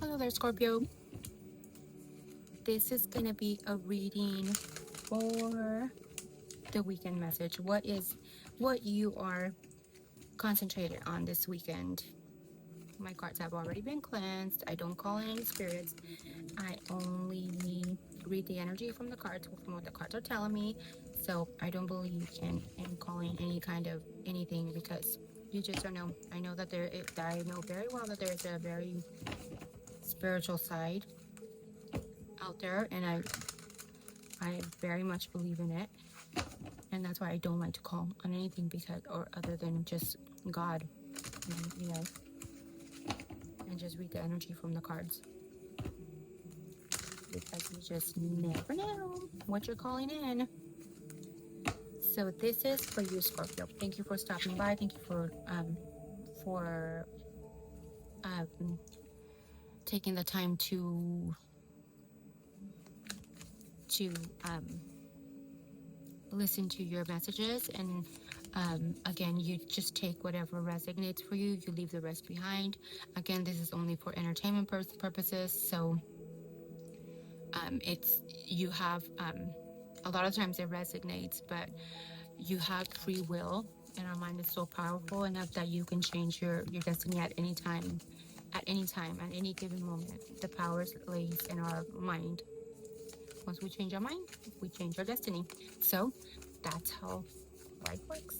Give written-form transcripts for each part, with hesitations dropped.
Hello there, Scorpio. This is going to be a reading for the weekend message. What you are concentrated on this weekend? My cards have already been cleansed. I don't call in any spirits. I only read the energy from the cards, from what the cards are telling me. So I don't believe in calling any kind of anything because you just don't know. I know that I know very well that there's a very spiritual side out there, and I very much believe in it, and that's why I don't like to call on anything because or other than just God, you know, and just read the energy from the cards because you just never know what you're calling in. So this is for you, Scorpio. Thank you for stopping by. Thank you for um, taking the time to listen to your messages, and again, you just take whatever resonates for you. You leave the rest behind. Again, this is only for entertainment purposes, so it's you have a lot of times it resonates, but you have free will, and our mind is so powerful enough that you can change your destiny at any time, at any given moment. The power lays in our mind. Once we change our mind, we change our destiny. So that's how life works.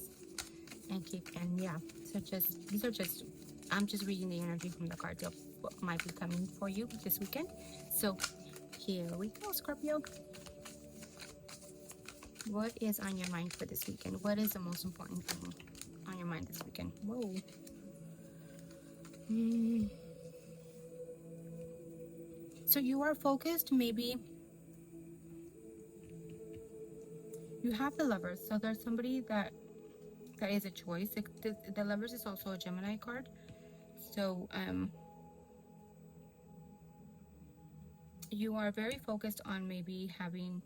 And yeah, so just these are just I'm just reading the energy from the cards of what might be coming for you this weekend. So here we go, Scorpio. What is on your mind for this weekend? What is the most important thing on your mind this weekend? Whoa. So you are focused, maybe you have the Lovers. So there's somebody that is a choice. The Lovers is also a Gemini card. So you are very focused on maybe having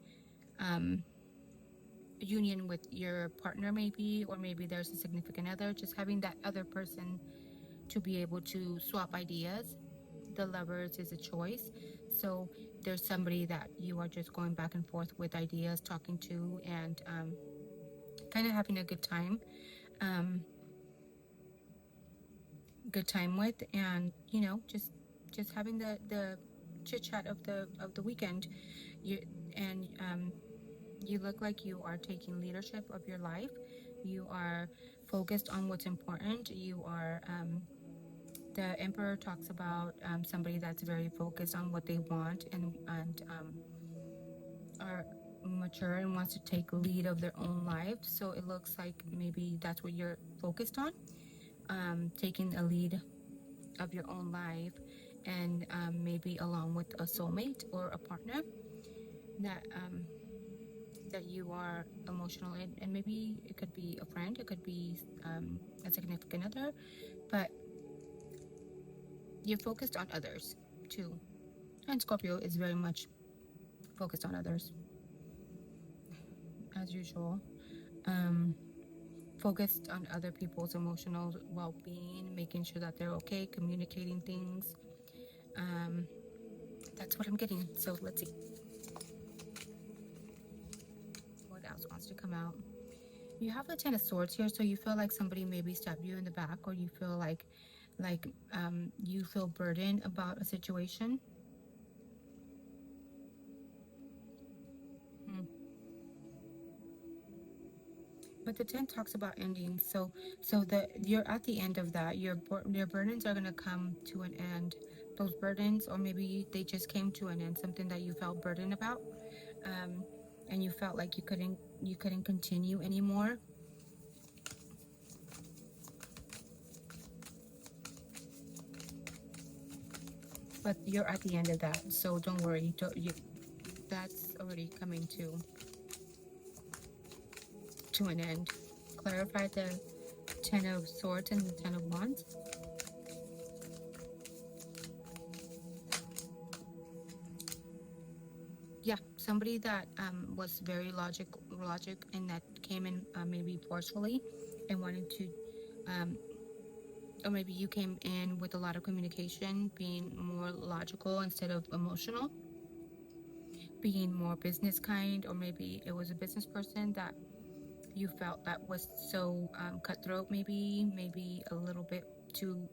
union with your partner, maybe, or maybe there's a significant other, just having that other person to be able to swap ideas. The Lovers is a choice. So there's somebody that you are just going back and forth with ideas, talking to, and kind of having a good time with, and just having the chit chat of the weekend. You and um, you look like you are taking leadership of your life. You are focused on what's important. You are the Emperor talks about somebody that's very focused on what they want, and are mature and wants to take lead of their own life. So it looks like maybe that's what you're focused on, taking a lead of your own life, and maybe along with a soulmate or a partner that you are emotional in, and maybe it could be a friend, it could be a significant other, but you're focused on others too. And Scorpio is very much focused on others, as usual. Um, Focused on other people's emotional well-being, making sure that they're okay, communicating things. Um, that's what I'm getting. So let's see what else wants to come out. You have the Ten of Swords here, so you feel like somebody maybe stabbed you in the back, or you feel like you feel burdened about a situation. But the 10 talks about endings, so you're at the end of that. Your burdens are gonna come to an end. Those burdens, or maybe they just came to an end. Something that you felt burdened about, um, and you felt like you couldn't continue anymore. But you're at the end of that, so don't worry. That's already coming to an end. Clarify the Ten of Swords and the Ten of Wands. Yeah, somebody that was very logic and that came in maybe forcefully and wanted to or maybe you came in with a lot of communication, being more logical instead of emotional, being more business kind, or maybe it was a business person that you felt that was so cutthroat, maybe a little bit too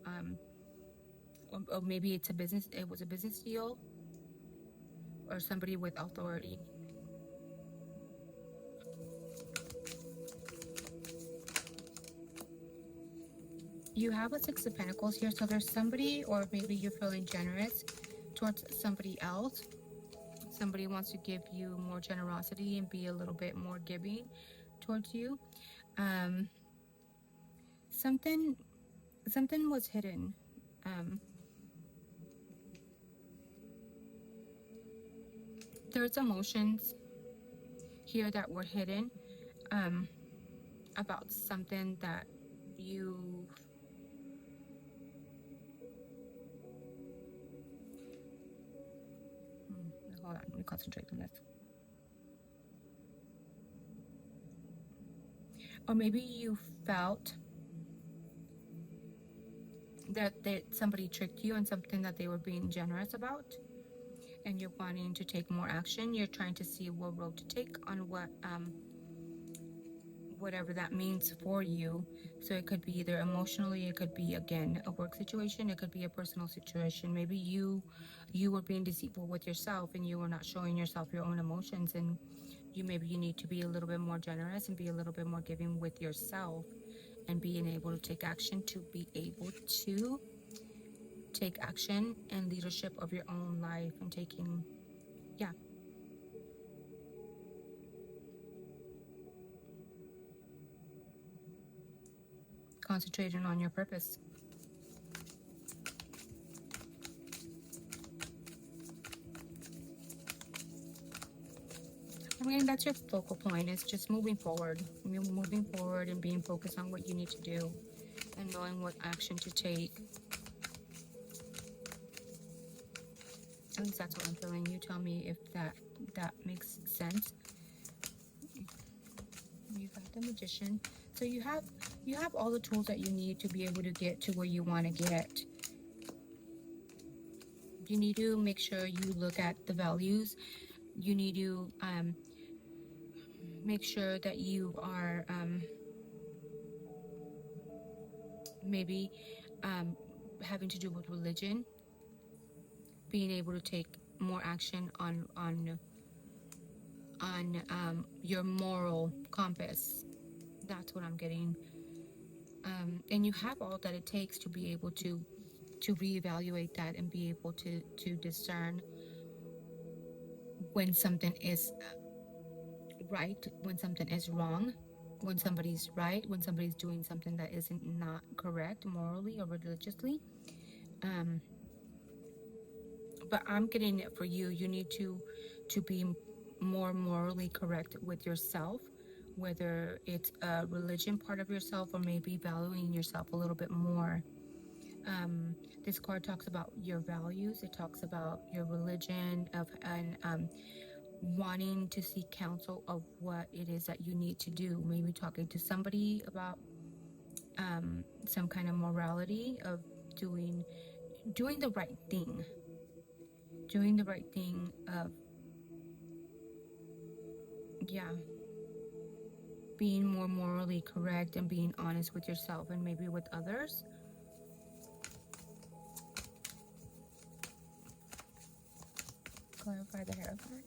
or maybe it was a business deal, or somebody with authority. You have a Six of Pentacles here, so there's somebody, or maybe you're feeling generous towards somebody else. Somebody wants to give you more generosity and be a little bit more giving towards you. um something something was hidden. um there's emotions here that were hidden, um about something that you hold on, let me concentrate on this. Or maybe you felt that somebody tricked you on something that they were being generous about, and you're wanting to take more action. You're trying to see what road to take on whatever that means for you. So it could be either emotionally, it could be again a work situation, it could be a personal situation. Maybe you were being deceitful with yourself and you were not showing yourself your own emotions, and maybe you need to be a little bit more generous and be a little bit more giving with yourself, and being able to take action, to be able to take action and leadership of your own life, and taking, yeah, concentrating on your purpose. I mean, that's your focal point. It's just moving forward. Moving forward and being focused on what you need to do and knowing what action to take. At least that's what I'm feeling. You tell me if that makes sense. You got the Magician. So you have all the tools that you need to be able to get to where you want to get. You need to make sure you look at the values. You need to make sure that you are maybe having to do with religion, being able to take more action on your moral compass. That's what I'm getting. And you have all that it takes to be able to reevaluate that and be able to discern when something is right, when something is wrong, when somebody's right, when somebody's doing something that isn't not correct morally or religiously. But I'm getting it for you. You need to be more morally correct with yourself, whether it's a religion part of yourself or maybe valuing yourself a little bit more. This card talks about your values. It talks about your religion and wanting to seek counsel of what it is that you need to do. Maybe talking to somebody about some kind of morality of doing the right thing. Doing the right thing of, yeah, being more morally correct and being honest with yourself and maybe with others. Clarify the Hierophant.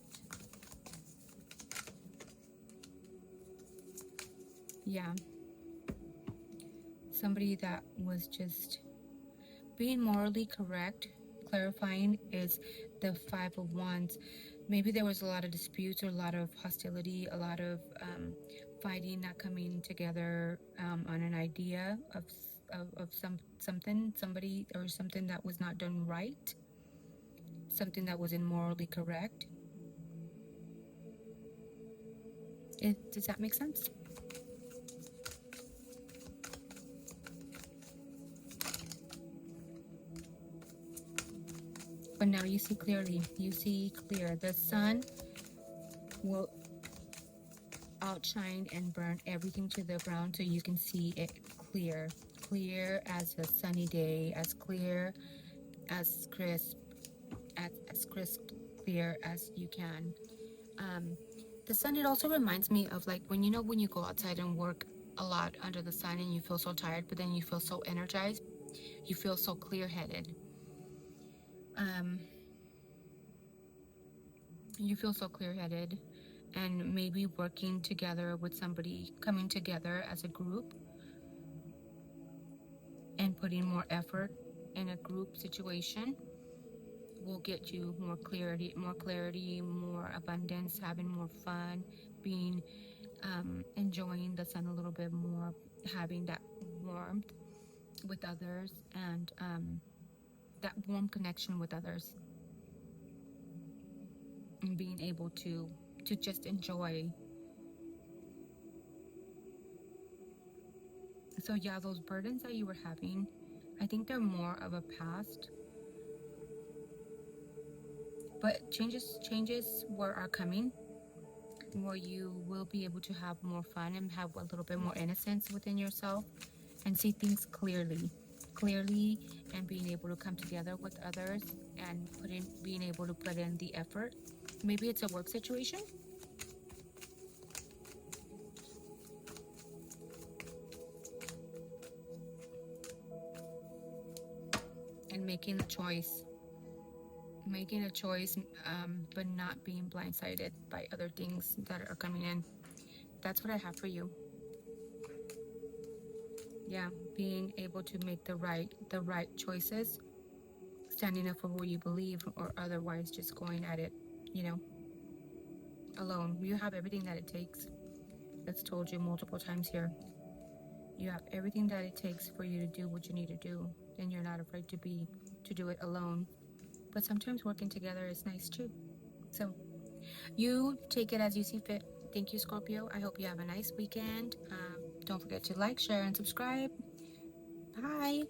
Yeah. Somebody that was just being morally correct. Clarifying is the Five of Wands. Maybe there was a lot of disputes or a lot of hostility, a lot of fighting, not coming together on an idea of somebody or something that was not done right, something that wasn't morally correct. Does that make sense? But now you see clearly. You see clear. The sun will outshine and burn everything to the ground so you can see it clear. clear as a sunny day, as clear, as crisp, as crisp, clear as you can. Um, the sun, it also reminds me of like when when you go outside and work a lot under the sun and you feel so tired, but then you feel so energized, you feel so clear headed. Um, you feel so clear headed, and maybe working together with somebody, coming together as a group and putting more effort in a group situation will get you more clarity, more abundance, having more fun, being enjoying the sun a little bit more, having that warmth with others, and that warm connection with others, and being able to just enjoy. So yeah, those burdens that you were having, I think they're more of a past, but changes are coming, where you will be able to have more fun and have a little bit more innocence within yourself and see things clearly, and being able to come together with others and being able to put in the effort. Maybe it's a work situation, and making a choice, but not being blindsided by other things that are coming in. That's what I have for you. Yeah, being able to make the right choices, standing up for what you believe, or otherwise just going at it, you know, alone. You have everything that it takes. That's told you multiple times here. You have everything that it takes for you to do what you need to do, and you're not afraid to do it alone. But sometimes working together is nice too. So you take it as you see fit. Thank you, Scorpio. I hope you have a nice weekend. Don't forget to like, share, and subscribe. Bye.